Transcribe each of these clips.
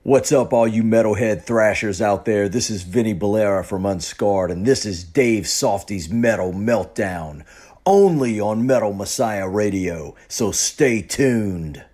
What's up, all you metalhead thrashers out there? This is Vinnie Bullara from Unscarred, and this is Dave Softees Metal Meltdown, only on Metal Messiah Radio, so stay tuned.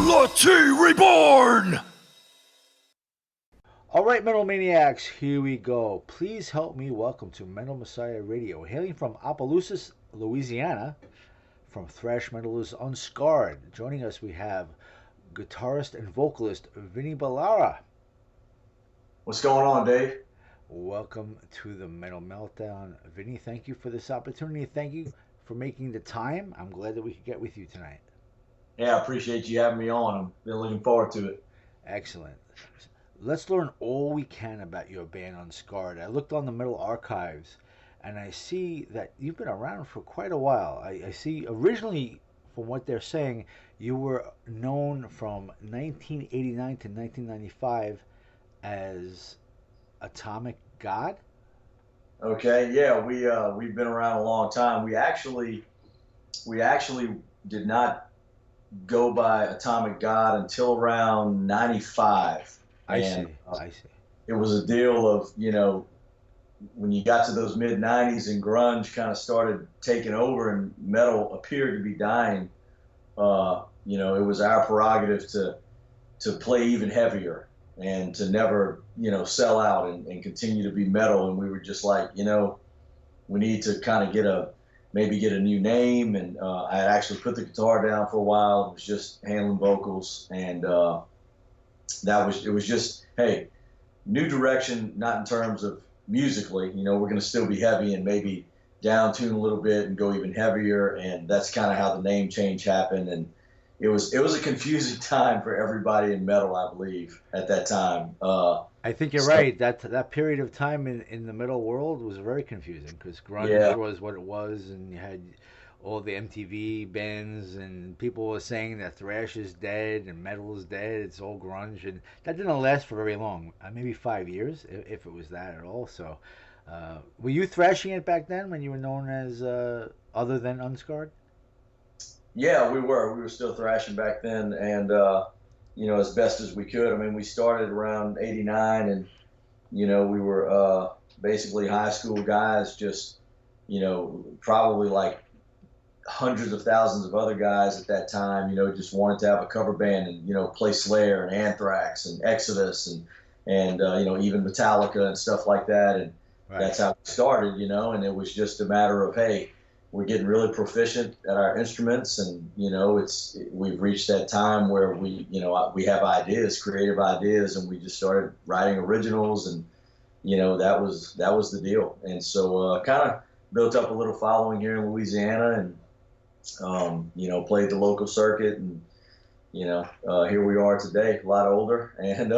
Brutality Reborn! Alright, Metal Maniacs, here we go. Please help me welcome to Metal Messiah Radio, hailing from Opelousas, Louisiana, from thrash metal is Unscarred. Joining us we have guitarist and vocalist Vinnie Bullara. What's going on, Dave? Welcome to the Metal Meltdown. Vinnie, thank you for this opportunity. Thank you for making the time. I'm glad that we could get with you tonight. Yeah, I appreciate you having me on. I'm been looking forward to it. Excellent. Let's learn all we can about your band Unscarred. I looked on the Metal Archives, and I see that you've been around for quite a while. I see originally, from what they're saying, you were known from 1989 to 1995 as Atomic God. Okay, yeah, we've been around a long time. We actually we actually did not go by Atomic God until around 95. I And see. I see. it was a deal of, when you got to those mid 90s and grunge kind of started taking over and metal appeared to be dying, it was our prerogative to play even heavier and to never, sell out and continue to be metal. And we were just like, we need to kind of maybe get a new name. And I had actually put the guitar down for a while. It was just handling vocals. And it was just, hey, new direction, not in terms of musically, we're going to still be heavy and maybe down tune a little bit and go even heavier. And that's kind of how the name change happened. And it was a confusing time for everybody in metal, I believe, at that time. I think you're right. That period of time in the metal world was very confusing because grunge was what it was, and you had all the MTV bands, and people were saying that thrash is dead and metal is dead. It's all grunge, and that didn't last for very long. Maybe 5 years, if it was that at all. So, were you thrashing it back then when you were known as other than Unscarred? Yeah, we were. We were still thrashing back then, and as best as we could. I mean, we started around '89, and we were basically high school guys, just probably like hundreds of thousands of other guys at that time. Just wanted to have a cover band and play Slayer and Anthrax and Exodus and even Metallica and stuff like that. And that's how it started. And it was just a matter of, hey, we're getting really proficient at our instruments, and we've reached that time where we have ideas, creative ideas, and we just started writing originals, and that was the deal. And so kind of built up a little following here in Louisiana, and played the local circuit, and here we are today, a lot older, and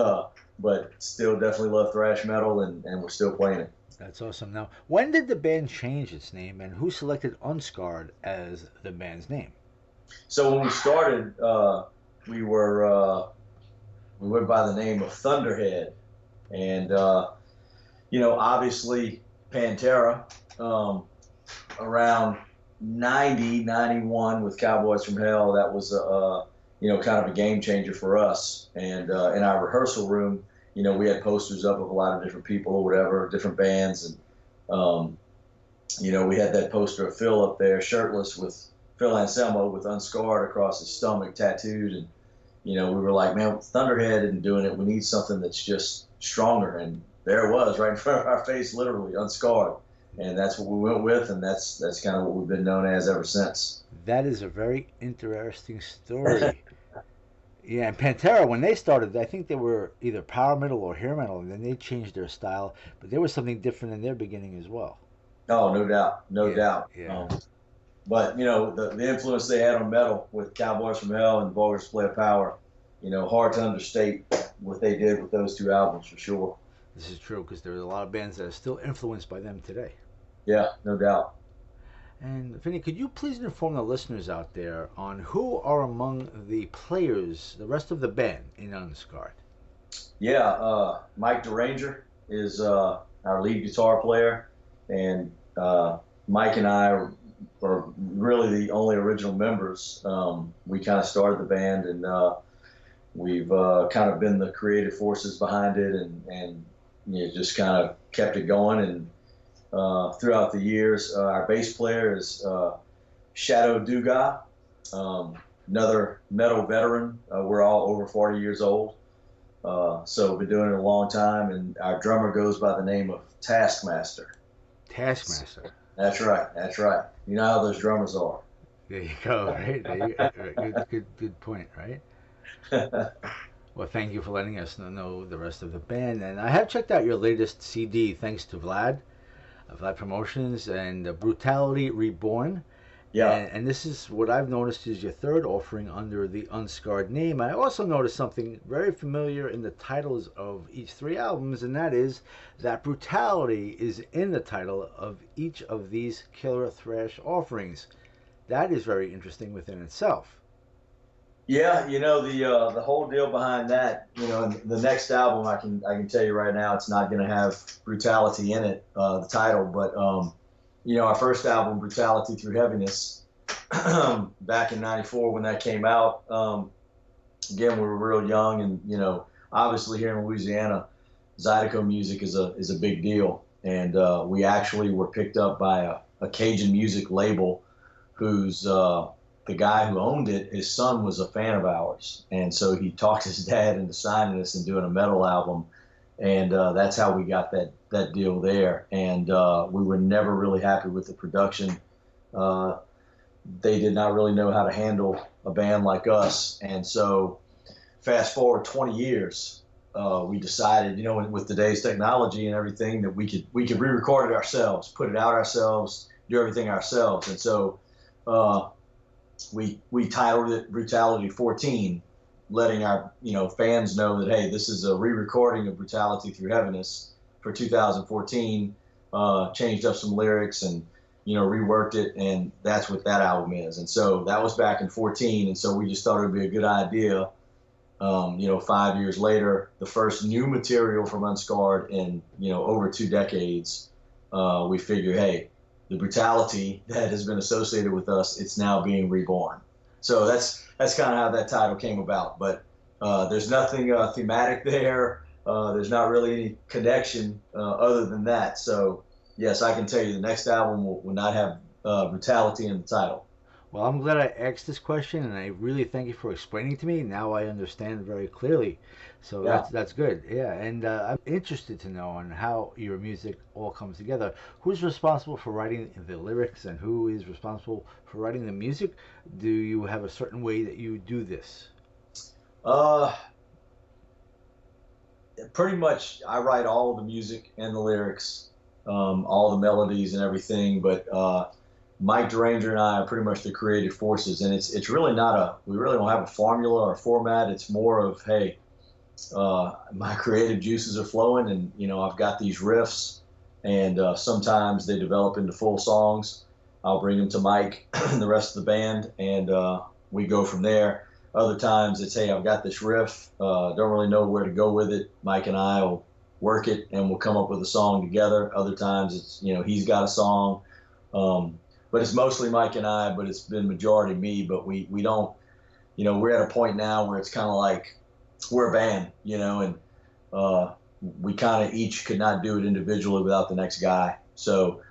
but still definitely love thrash metal, and we're still playing it. That's awesome. Now, when did the band change its name, and who selected Unscarred as the band's name? So when we started, we went by the name of Thunderhead, and obviously Pantera, around 90, 91 with Cowboys from Hell, that was kind of a game changer for us. And in our rehearsal room, we had posters up of a lot of different people or whatever, different bands. And, we had that poster of Phil up there, shirtless, with Phil Anselmo with Unscarred across his stomach, tattooed. And, we were like, man, Thunderhead isn't doing it. We need something that's just stronger. And there it was, right in front of our face, literally, Unscarred. And that's what we went with, and that's kind of what we've been known as ever since. That is a very interesting story. Yeah, and Pantera, when they started, I think they were either power metal or hair metal, and then they changed their style. But there was something different in their beginning as well. Oh, no doubt, no doubt. Yeah. But the influence they had on metal with Cowboys from Hell and Vulgar Display of Power, hard to understate what they did with those two albums for sure. This is true because there's a lot of bands that are still influenced by them today. Yeah, no doubt. And Vinnie, could you please inform the listeners out there on who are among the players, the rest of the band in Unscarred? Yeah, Mike Deranger is our lead guitar player, and Mike and I are really the only original members. We kind of started the band, and we've kind of been the creative forces behind it, and just kind of kept it going. And throughout the years, our bass player is Shadow Dugas, another metal veteran. We're all over 40 years old, so we've been doing it a long time. And our drummer goes by the name of Taskmaster. Taskmaster. That's right. That's right. You know how those drummers are. There you go. Right. Good point. Right. Well, thank you for letting us know the rest of the band. And I have checked out your latest CD, thanks to Vlad Promotions, and Brutality Reborn. Yeah. And this is what I've noticed is your third offering under the Unscarred name. I also noticed something very familiar in the titles of each three albums, and that is that brutality is in the title of each of these killer thrash offerings. That is very interesting within itself. Yeah, the whole deal behind that, the next album, I can tell you right now, it's not going to have brutality in it, the title, but our first album, Brutality Through Heaviness, back in '94 when that came out. Again, we were real young, and obviously here in Louisiana, Zydeco music is a big deal, and we actually were picked up by a Cajun music label, who's the guy who owned it. His son was a fan of ours, and so he talked his dad into signing us and doing a metal album, and that's how we got that deal there. And we were never really happy with the production. They did not really know how to handle a band like us, and so fast forward 20 years, we decided, with today's technology and everything, that we could re-record it ourselves, put it out ourselves, do everything ourselves. And so we titled it Brutality 14, letting our fans know that, hey, this is a re-recording of Brutality Through Heaviness for 2014. Changed up some lyrics and reworked it, and that's what that album is. And so that was back in 14, and so we just thought it would be a good idea. 5 years later, the first new material from Unscarred in over 2 decades, we figure, hey, the brutality that has been associated with us, it's now being reborn. So that's kind of how that title came about. But there's nothing thematic there. There's not really any connection other than that. So yes, I can tell you the next album will not have brutality in the title. Well, I'm glad I asked this question, and I really thank you for explaining to me. Now I understand very clearly. So Yeah. that's good. Yeah, and I'm interested to know on how your music all comes together. Who's responsible for writing the lyrics, and who is responsible for writing the music? Do you have a certain way that you do this? Pretty much, I write all the music and the lyrics, all the melodies and everything, but Mike Deranger and I are pretty much the creative forces, and it's really we really don't have a formula or a format. It's more of, hey, my creative juices are flowing, and I've got these riffs, and sometimes they develop into full songs. I'll bring them to Mike and the rest of the band, and we go from there. Other times it's, hey, I've got this riff, don't really know where to go with it. Mike and I will work it, and we'll come up with a song together. Other times it's, he's got a song. But it's mostly Mike and I, but it's been majority me. But we don't, we're at a point now where it's kind of like we're a band, and we kind of each could not do it individually without the next guy. So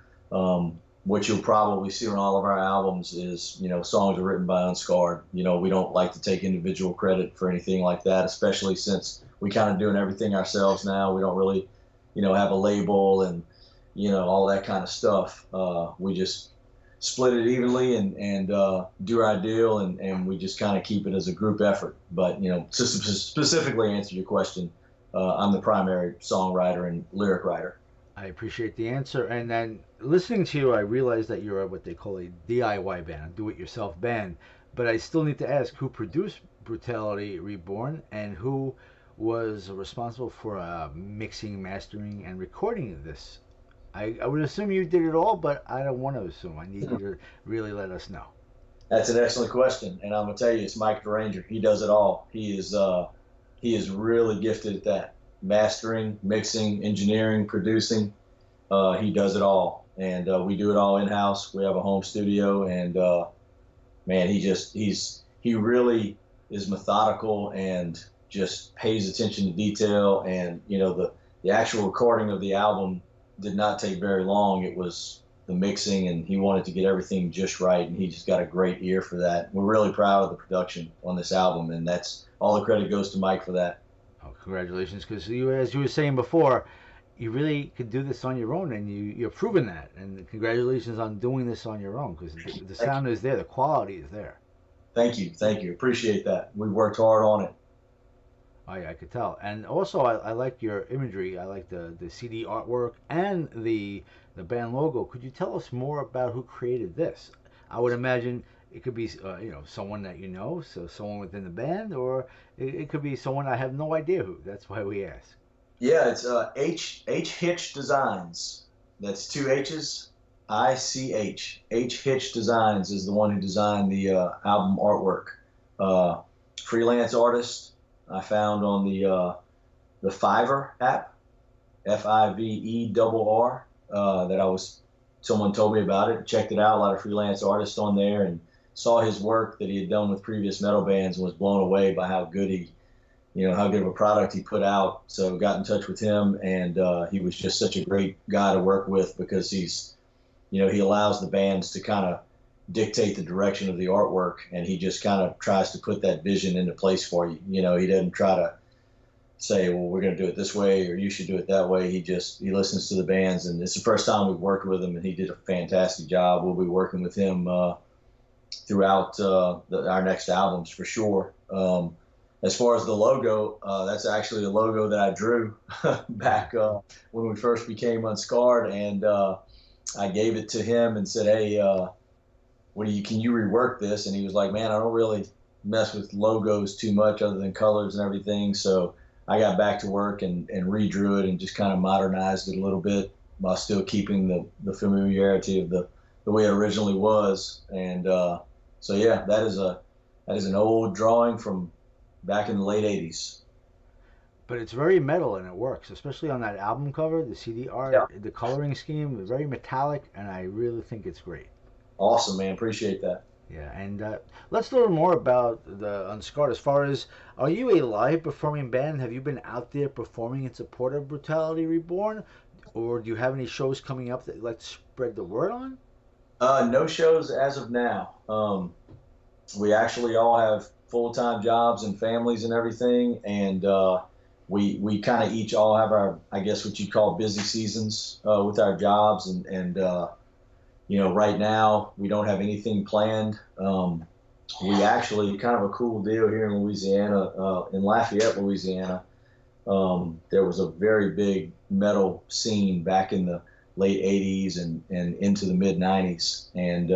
what you'll probably see on all of our albums is, songs are written by Unscarred. We don't like to take individual credit for anything like that, especially since we kind of doing everything ourselves now. We don't really, have a label and, all that kind of stuff. We just split it evenly and do our deal, and we just kind of keep it as a group effort. But to specifically answer your question, I'm the primary songwriter and lyric writer. I appreciate the answer. And then listening to you, I realized that you're what they call a DIY band, a do-it-yourself band. But I still need to ask, who produced Brutality Reborn, and who was responsible for mixing, mastering, and recording this? I would assume you did it all, but I don't want to assume. I need you to really let us know. That's an excellent question, and I'm gonna tell you, it's Mike Deranger. He does it all. He is really gifted at that. Mastering, mixing, engineering, producing. He does it all, and we do it all in house. We have a home studio, and man, he really is methodical and just pays attention to detail. And the actual recording of the album did not take very long. It was the mixing, and he wanted to get everything just right, and he just got a great ear for that. We're really proud of the production on this album, and that's all the credit goes to Mike for that. Oh, congratulations, because as you were saying before, you really could do this on your own, and you're proving that. And congratulations on doing this on your own, because the sound is there, the quality is there. Thank you, appreciate that. We worked hard on it. I could tell. And also, I like your imagery. I like the CD artwork and the band logo. Could you tell us more about who created this? I would imagine it could be someone that so someone within the band, or it could be someone I have no idea who. That's why we ask. Yeah, it's H Hitch Designs. That's 2 H's, ICH. H Hitch Designs is the one who designed the album artwork. Freelance artist I found on the Fiverr app, FIVERR. Someone told me about it, checked it out. A lot of freelance artists on there, and saw his work that he had done with previous metal bands and was blown away by how good how good of a product he put out. So got in touch with him, and he was just such a great guy to work with because he allows the bands to kind of dictate the direction of the artwork, and he just kind of tries to put that vision into place for you. He doesn't try to say, well, we're going to do it this way or you should do it that way. He listens to the bands, and it's the first time we've worked with him, and he did a fantastic job. We'll be working with him throughout our next albums for sure. As far as the logo, that's actually a logo that I drew back when we first became Unscarred, and I gave it to him and said, hey, can you rework this? And he was like, man, I don't really mess with logos too much other than colors and everything. So I got back to work and redrew it and just kind of modernized it a little bit while still keeping the familiarity of the way it originally was. And so yeah, that is an old drawing from back in the late 80s. But it's very metal and it works, especially on that album cover, the CD art, Yeah. the coloring scheme is very metallic, and I really think it's great. Awesome, man. Appreciate that. Yeah, and let's learn more about the Unscarred. As far as, are you a live performing band? Have you been out there performing in support of Brutality Reborn? Or do you have any shows coming up that you'd like to spread the word on? No shows as of now. We actually all have full-time jobs and families and everything, and we kind of each all have our, I guess what you call busy seasons with our jobs, and right now we don't have anything planned. We actually, kind of a cool deal here in Louisiana, in Lafayette, Louisiana, there was a very big metal scene back in the late 80s and into the mid 90s, and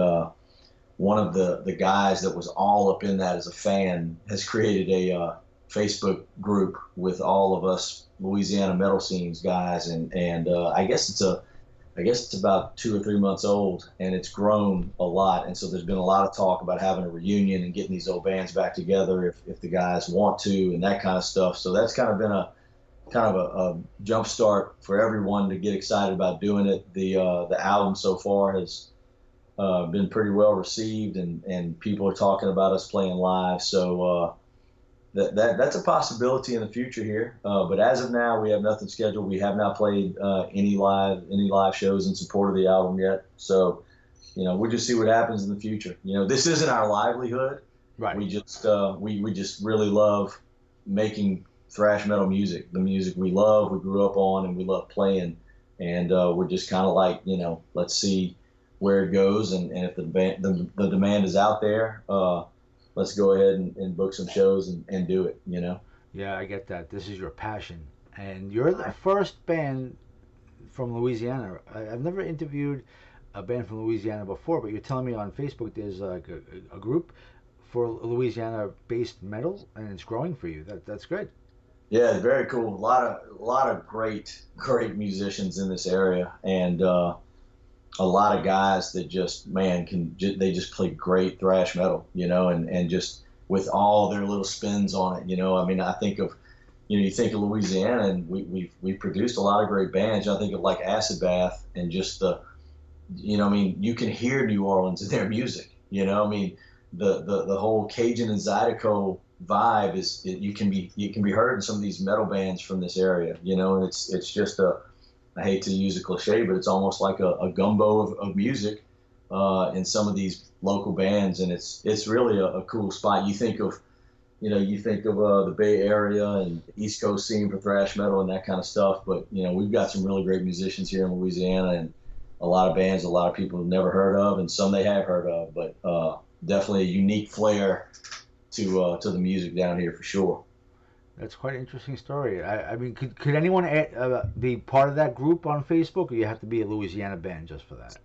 one of the guys that was all up in that as a fan has created a Facebook group with all of us Louisiana metal scenes guys, and I guess it's about 2 or 3 months old, and it's grown a lot. And so there's been a lot of talk about having a reunion and getting these old bands back together if the guys want to, and that kind of stuff. So that's kind of been a jump start for everyone to get excited about doing it. The album so far has been pretty well received, and people are talking about us playing live. So that's a possibility in the future here. But as of now, we have nothing scheduled. We have not played any live shows in support of the album yet. So, we'll just see what happens in the future. This isn't our livelihood. Right. We just we just really love making thrash metal music, the music we love, we grew up on, and we love playing. And we're just kind of like, let's see where it goes, and if the demand is out there, let's go ahead and book some shows and do it, Yeah, I get that. This is your passion. And you're the first band from Louisiana. I've never interviewed a band from Louisiana before, but you're telling me on Facebook there's like a group for Louisiana-based metal, and it's growing for you. That's good. Yeah, it's very cool. A lot of great musicians in this area, and a lot of guys that just they just play great thrash metal, and just with all their little spins on it, I mean, I think of, you think of Louisiana, and we've produced a lot of great bands. I think of like Acid Bath, and just you can hear New Orleans in their music, I mean, the whole Cajun and Zydeco vibe you can be heard in some of these metal bands from this area, and it's just I hate to use a cliche, but it's almost like a gumbo of music in some of these local bands, and it's really a cool spot. You think of the Bay Area and the East Coast scene for thrash metal and that kind of stuff, but we've got some really great musicians here in Louisiana, and a lot of bands a lot of people have never heard of, and some they have heard of, but definitely a unique flair to the music down here for sure. That's quite an interesting story. I mean, could anyone be part of that group on Facebook, or you have to be a Louisiana band just for that?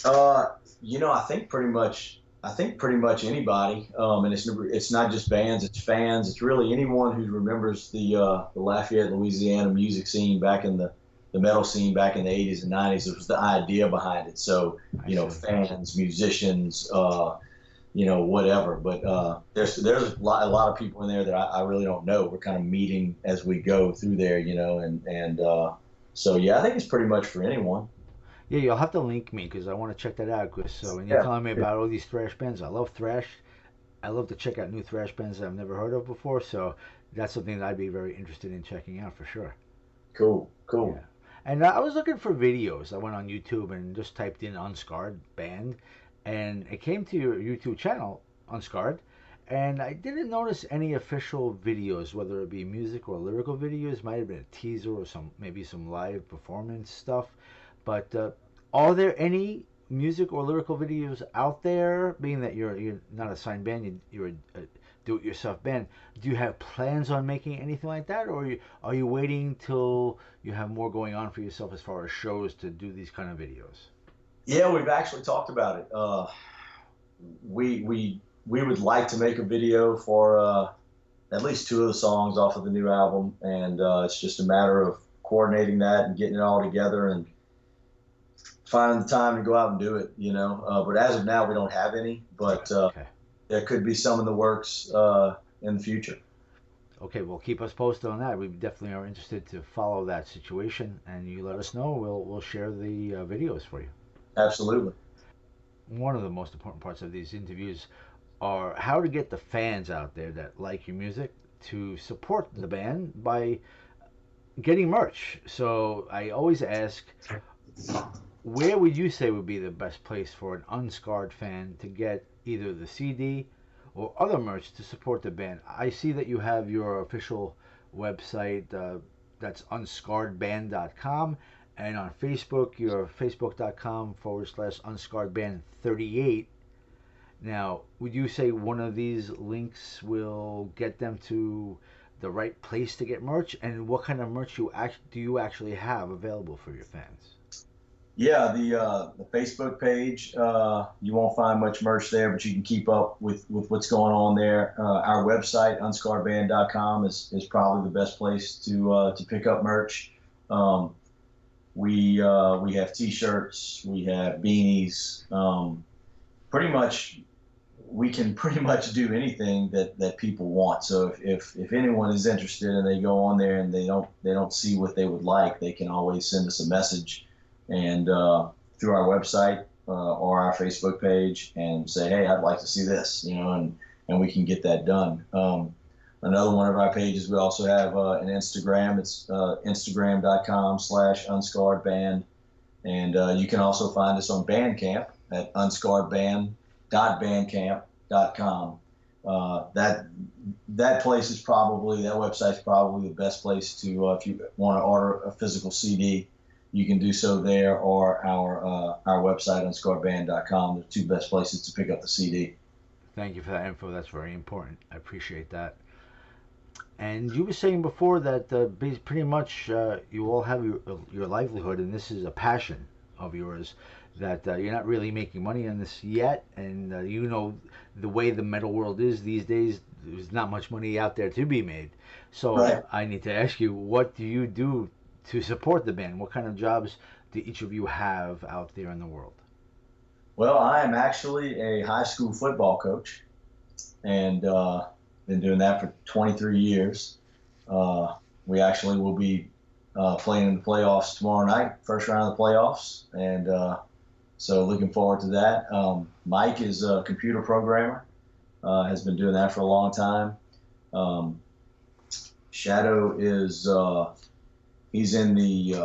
I think pretty much anybody. And it's not just bands; it's fans. It's really anyone who remembers the Lafayette, Louisiana music scene back in the metal scene back in the 80s and 90s. It was the idea behind it. So fans, musicians. Whatever. But there's a lot of people in there that I really don't know. We're kind of meeting as we go through there, and so yeah, I think it's pretty much for anyone. Yeah, you'll have to link me because I want to check that out. Because when you're Yeah. telling me about all these thrash bands, I love thrash. I love to check out new thrash bands that I've never heard of before. So that's something that I'd be very interested in checking out for sure. Cool. Yeah. Cool. And I was looking for videos. I went on YouTube and just typed in Unscarred band, and it came to your YouTube channel, Unscarred, and I didn't notice any official videos, whether it be music or lyrical videos. Might have been a teaser or maybe some live performance stuff. But are there any music or lyrical videos out there? Being that you're not a signed band, you're a do-it-yourself band. Do you have plans on making anything like that, or are you waiting till you have more going on for yourself as far as shows to do these kind of videos? Yeah, we've actually talked about it. We would like to make a video for at least two of the songs off of the new album, and it's just a matter of coordinating that and getting it all together and finding the time to go out and do it. But as of now, we don't have any. But Okay. there could be some in the works in the future. Okay, well, keep us posted on that. We definitely are interested to follow that situation, and you let us know. We'll share the videos for you. Absolutely. One of the most important parts of these interviews are how to get the fans out there that like your music to support the band by getting merch. So I always ask, where would you say would be the best place for an Unscarred fan to get either the CD or other merch to support the band? I see that you have your official website, that's unscarredband.com, and on Facebook, your facebook.com/unscarredband38. Now, would you say one of these links will get them to the right place to get merch? And what kind of merch do you actually have available for your fans? Yeah, the Facebook page, you won't find much merch there, but you can keep up with what's going on there. Our website, unscarredband.com, is probably the best place to pick up merch. We have T-shirts, we have beanies. Pretty much, we can pretty much do anything that people want. So if anyone is interested and they go on there and they don't see what they would like, they can always send us a message and through our website or our Facebook page and say, hey, I'd like to see this, and we can get that done. Another one of our pages, we also have an Instagram. It's instagram.com/unscarredband. And you can also find us on Bandcamp at unscarredband.bandcamp.com. That website's probably the best place to, if you want to order a physical CD, you can do so there, or our website, unscarredband.com. The two best places to pick up the CD. Thank you for that info. That's very important. I appreciate that. And you were saying before that pretty much you all have your livelihood, and this is a passion of yours, that you're not really making money on this yet. And the way the metal world is these days, there's not much money out there to be made. So Right. I need to ask you, what do you do to support the band? What kind of jobs do each of you have out there in the world? Well, I am actually a high school football coach, and been doing that for 23 years. We actually will be playing in the playoffs tomorrow night, first round of the playoffs, and so looking forward to that. Mike is a computer programmer, has been doing that for a long time. Shadow is he's in the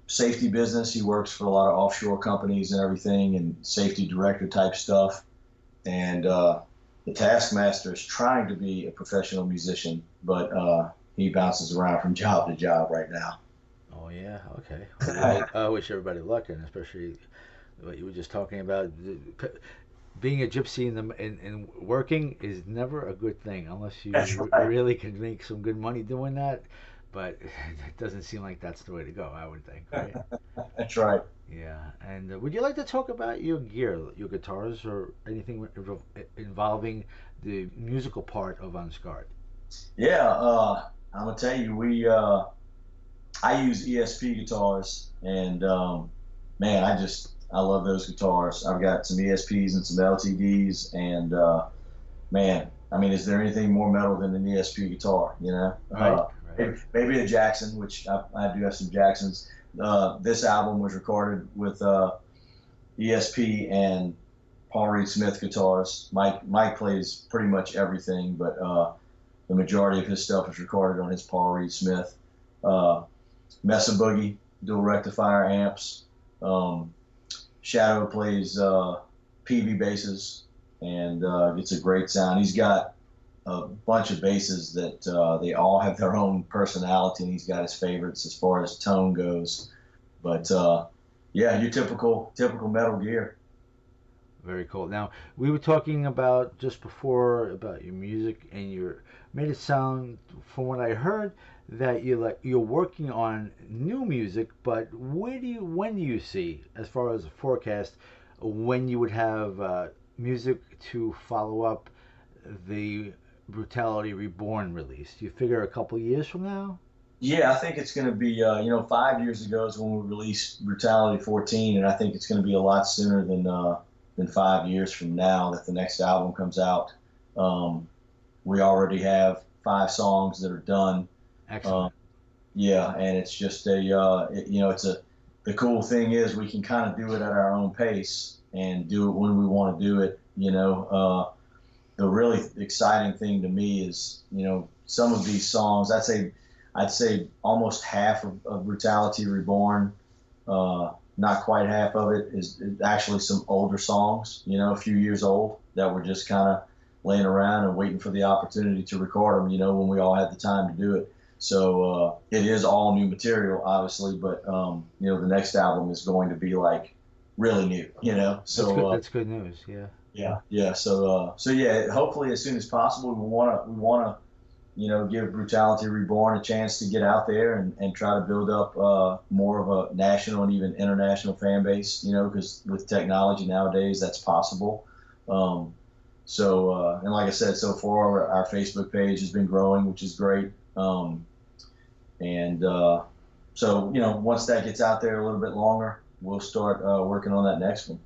safety business. He works for a lot of offshore companies and everything, and safety director type stuff. And the Taskmaster is trying to be a professional musician, but he bounces around from job to job right now. Oh yeah, okay. Well, I wish everybody luck, and especially what you were just talking about. Being a gypsy in working is never a good thing unless you really can make some good money doing that. But it doesn't seem like that's the way to go, I would think, right? That's right. Yeah. And would you like to talk about your gear, your guitars, or anything involving the musical part of Unscarred? Yeah, I'm gonna tell you, I use ESP guitars, and man, I love those guitars. I've got some ESPs and some LTDs, and man, I mean, is there anything more metal than an ESP guitar? Right. Maybe a Jackson, which I do have some Jacksons. this album was recorded with ESP and Paul Reed Smith guitars. Mike plays pretty much everything, but the majority of his stuff is recorded on his Paul Reed Smith. Mesa Boogie, dual rectifier amps. Shadow plays PV basses, and it's a great sound. He's got a bunch of basses that they all have their own personality, and he's got his favorites as far as tone goes. But yeah, your typical metal gear. Very cool. Now, we were talking about just before about your music, and you made it sound, from what I heard, that you're working on new music. But when do you see, as far as a forecast, when you would have music to follow up the Brutality Reborn release? Do you figure a couple years from now? Yeah, I think it's going to be, 5 years ago is when we released Brutality 14, and I think it's going to be a lot sooner than 5 years from now that the next album comes out. We already have 5 songs that are done. Excellent. Yeah, and it's just the cool thing is we can kind of do it at our own pace and do it when we want to do it. The really exciting thing to me is, some of these songs, I'd say almost half of Brutality Reborn, not quite half of it is actually some older songs, a few years old that were just kind of laying around and waiting for the opportunity to record them, when we all had the time to do it. So it is all new material, obviously, but the next album is going to be like really new, So that's good news. Yeah. Yeah. So yeah, hopefully as soon as possible, we want to give Brutality Reborn a chance to get out there and try to build up more of a national and even international fan base, because with technology nowadays, that's possible. And like I said, so far our Facebook page has been growing, which is great. Once that gets out there a little bit longer, we'll start working on that next one.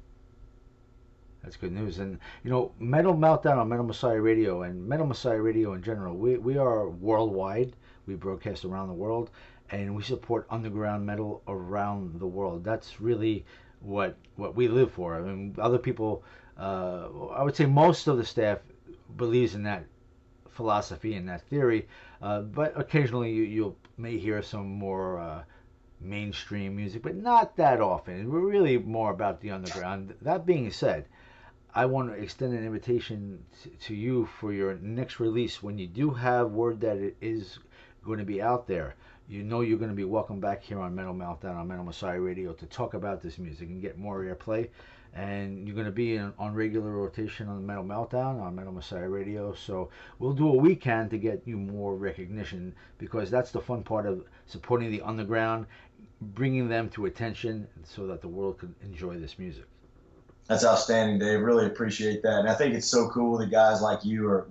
That's good news. And, Metal Meltdown on Metal Messiah Radio and Metal Messiah Radio in general, we are worldwide. We broadcast around the world, and we support underground metal around the world. That's really what we live for. I mean, other people, I would say most of the staff believes in that philosophy and that theory, but occasionally you may hear some more mainstream music, but not that often. We're really more about the underground. That being said, I want to extend an invitation to you for your next release. When you do have word that it is going to be out there, you're going to be welcome back here on Metal Meltdown on Metal Messiah Radio to talk about this music and get more airplay. And you're going to be on regular rotation on Metal Meltdown on Metal Messiah Radio. So we'll do what we can to get you more recognition, because that's the fun part of supporting the underground, bringing them to attention so that the world can enjoy this music. That's outstanding, Dave. Really appreciate that. And I think it's so cool that guys like you are,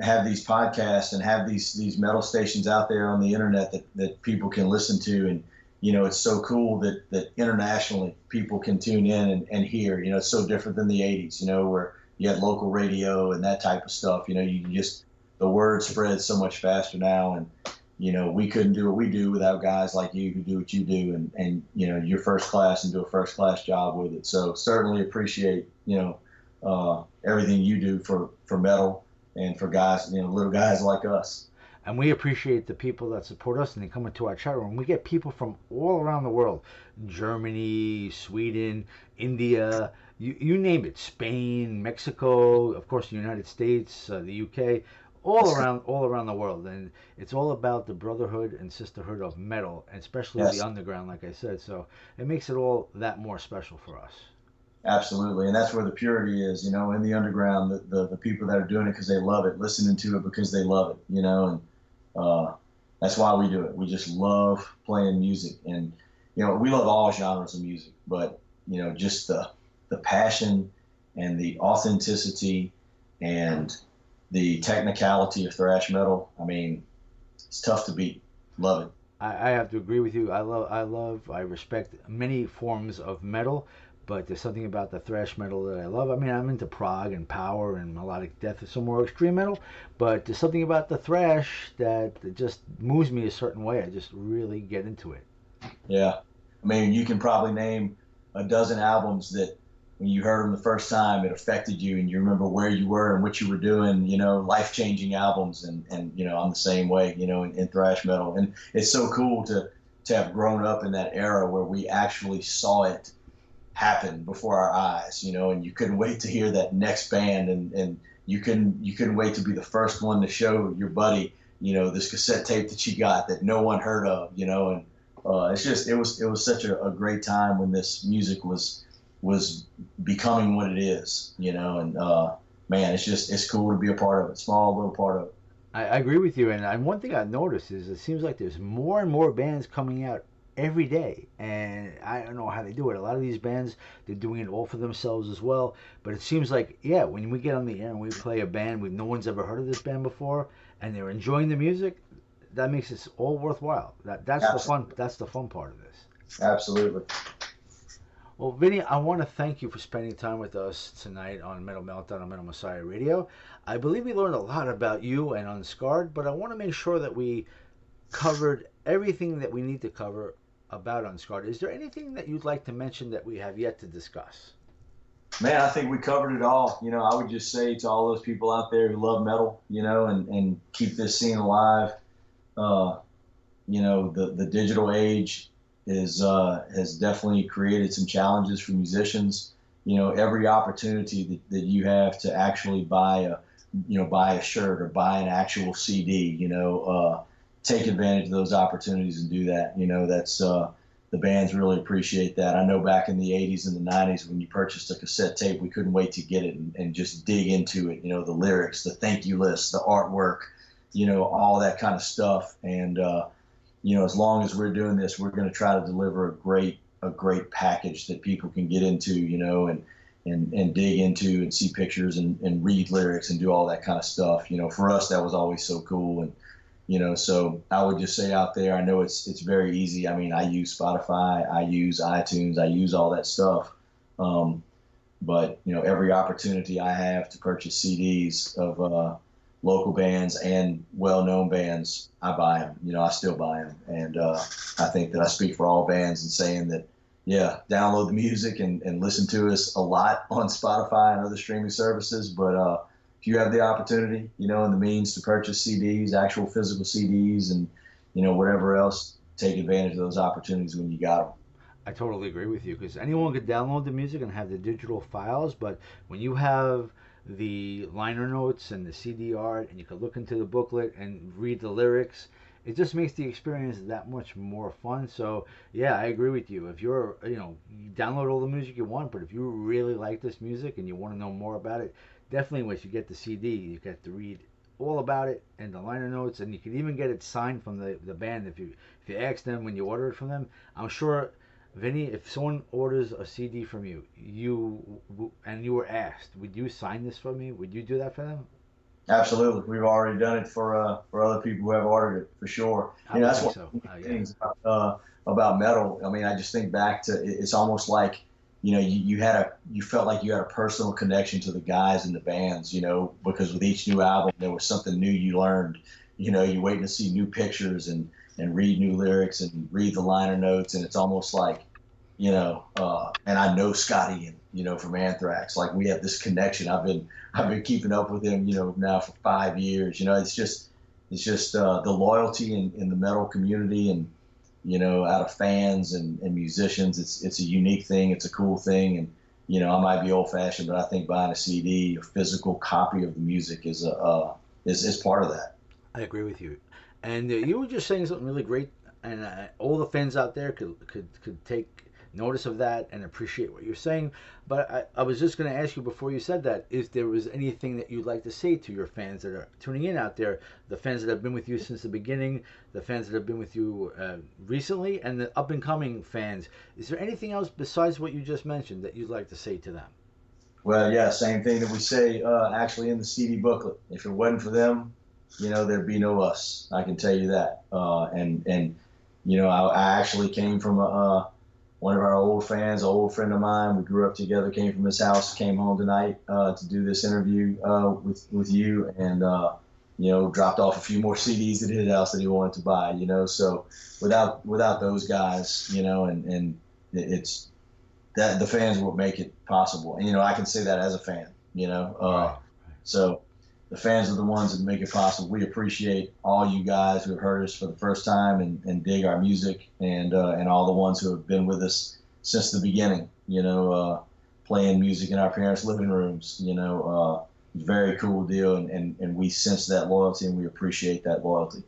have these podcasts and have these metal stations out there on the internet that people can listen to. And, it's so cool that internationally people can tune in and hear. It's so different than the 80s, where you had local radio and that type of stuff. You can just, the word spreads so much faster now. And, we couldn't do what we do without guys like you who do what you do and you're first class and do a first class job with it. So certainly appreciate, everything you do for metal and for guys, little guys like us. And we appreciate the people that support us and they come into our chat room. We get people from all around the world: Germany, Sweden, India, you name it, Spain, Mexico, of course the United States, the UK, all around the world. And it's all about the brotherhood and sisterhood of metal, and especially the underground, like I said. So it makes it all that more special for us. Absolutely, and that's where the purity is, in the underground, the people that are doing it because they love it, listening to it because they love it, and that's why we do it. We just love playing music, and we love all genres of music, but just the passion and the authenticity and the technicality of thrash metal. I mean, it's tough to beat. Love it. I have to agree with you. I respect many forms of metal, but there's something about the thrash metal that I love. I mean, I'm into prog and power and melodic death, some more extreme metal, but there's something about the thrash that just moves me a certain way. I just really get into it. Yeah. I mean, you can probably name a dozen albums that when you heard them the first time, it affected you and you remember where you were and what you were doing, life-changing albums. And I'm the same way, in thrash metal. And it's so cool to have grown up in that era where we actually saw it happen before our eyes, and you couldn't wait to hear that next band, and you couldn't wait to be the first one to show your buddy, this cassette tape that you got that no one heard of, and it was such a great time when this music was becoming what it is, and man, it's cool to be a part of it, small little part of it. I agree with you, and one thing I've noticed is it seems like there's more and more bands coming out every day, and I don't know how they do it. A lot of these bands, they're doing it all for themselves as well, but it seems like, yeah, when we get on the air and we play a band no one's ever heard of this band before, and they're enjoying the music, that makes it all worthwhile. That's the fun. That's the fun part of this. Absolutely. Well, Vinny, I want to thank you for spending time with us tonight on Metal Meltdown on Metal Messiah Radio. I believe we learned a lot about you and Unscarred, but I want to make sure that we covered everything that we need to cover about Unscarred. Is there anything that you'd like to mention that we have yet to discuss? Man, I think we covered it all. I would just say to all those people out there who love metal, and keep this scene alive, the digital age has definitely created some challenges for musicians. Every opportunity that you have to actually buy a shirt or buy an actual CD, take advantage of those opportunities and do that. That's the bands really appreciate that. I know back in the 80s and the 90s when you purchased a cassette tape, we couldn't wait to get it and just dig into it, the lyrics, the thank you list, the artwork, all that kind of stuff. And as long as we're doing this, we're going to try to deliver a great package that people can get into, and dig into and see pictures and read lyrics and do all that kind of stuff. For us, that was always so cool. And, so I would just say out there, I know it's very easy. I mean, I use Spotify, I use iTunes, I use all that stuff. But, every opportunity I have to purchase CDs of local bands and well-known bands, I buy them. I still buy them. And I think that I speak for all bands in saying that, yeah, download the music and listen to us a lot on Spotify and other streaming services. But if you have the opportunity, and the means to purchase CDs, actual physical CDs, and, whatever else, take advantage of those opportunities when you got them. I totally agree with you, because anyone could download the music and have the digital files, but when you have the liner notes and the CD art, and you can look into the booklet and read the lyrics, it just makes the experience that much more fun. So yeah, I agree with you. If you're, you download all the music you want, but if you really like this music and you want to know more about it, definitely once you get the CD, you get to read all about it and the liner notes, and you can even get it signed from the band if you ask them when you order it from them. I'm sure, Vinny, if someone orders a CD from you, and you were asked, would you sign this for me? Would you do that for them? Absolutely, we've already done it for other people who have ordered it for sure. That's one of the things about metal. I mean, I just think back to it's almost like you felt like you had a personal connection to the guys in the bands, because with each new album there was something new you learned. You're waiting to see new pictures and read new lyrics and read the liner notes, and it's almost like, and I know Scotty and, from Anthrax, like we have this connection. I've been keeping up with him, now for 5 years. It's just the loyalty in the metal community and, out of fans and musicians. It's a unique thing. It's a cool thing. And, I might be old fashioned, but I think buying a CD, a physical copy of the music is part of that. I agree with you. And you were just saying something really great, and all the fans out there could take notice of that and appreciate what you're saying. But I was just going to ask you before you said that, if there was anything that you'd like to say to your fans that are tuning in out there, the fans that have been with you since the beginning, the fans that have been with you recently, and the up-and-coming fans. Is there anything else besides what you just mentioned that you'd like to say to them? Well, yeah, same thing that we say actually in the CD booklet. If it wasn't for them, there'd be no us. I can tell you that. I actually came from one of our old fans, an old friend of mine. We grew up together, came from his house, came home tonight to do this interview with you. And, dropped off a few more CDs at his house that he wanted to buy, so without those guys, and it's that the fans will make it possible. And, I can say that as a fan, Right. so the fans are the ones that make it possible. We appreciate all you guys who have heard us for the first time and dig our music, and all the ones who have been with us since the beginning, playing music in our parents' living rooms, very cool deal. And we sense that loyalty, and we appreciate that loyalty.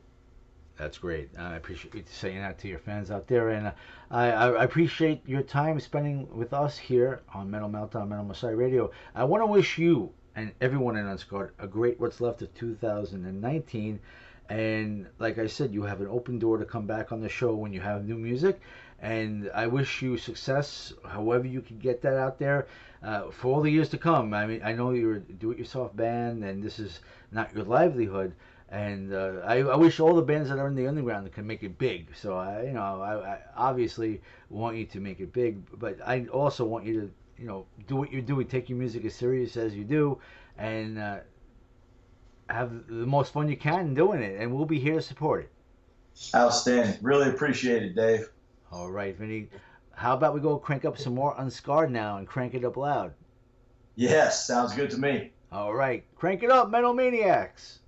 That's great. I appreciate you saying that to your fans out there, and I appreciate your time spending with us here on Metal Meltdown, Metal Messiah Radio. I want to wish you and everyone in Unscarred a great what's left of 2019. And like I said, you have an open door to come back on the show when you have new music. And I wish you success, however you can get that out there for all the years to come. I mean, I know you're a do-it-yourself band, and this is not your livelihood. And I wish all the bands that are in the underground can make it big. So I obviously want you to make it big, but I also want you to do what you're doing, take your music as serious as you do, and have the most fun you can doing it. And we'll be here to support it. Outstanding. Really appreciate it, Dave. All right, Vinny. How about we go crank up some more Unscarred now and crank it up loud? Yes, sounds good to me. All right, crank it up, Metal Maniacs.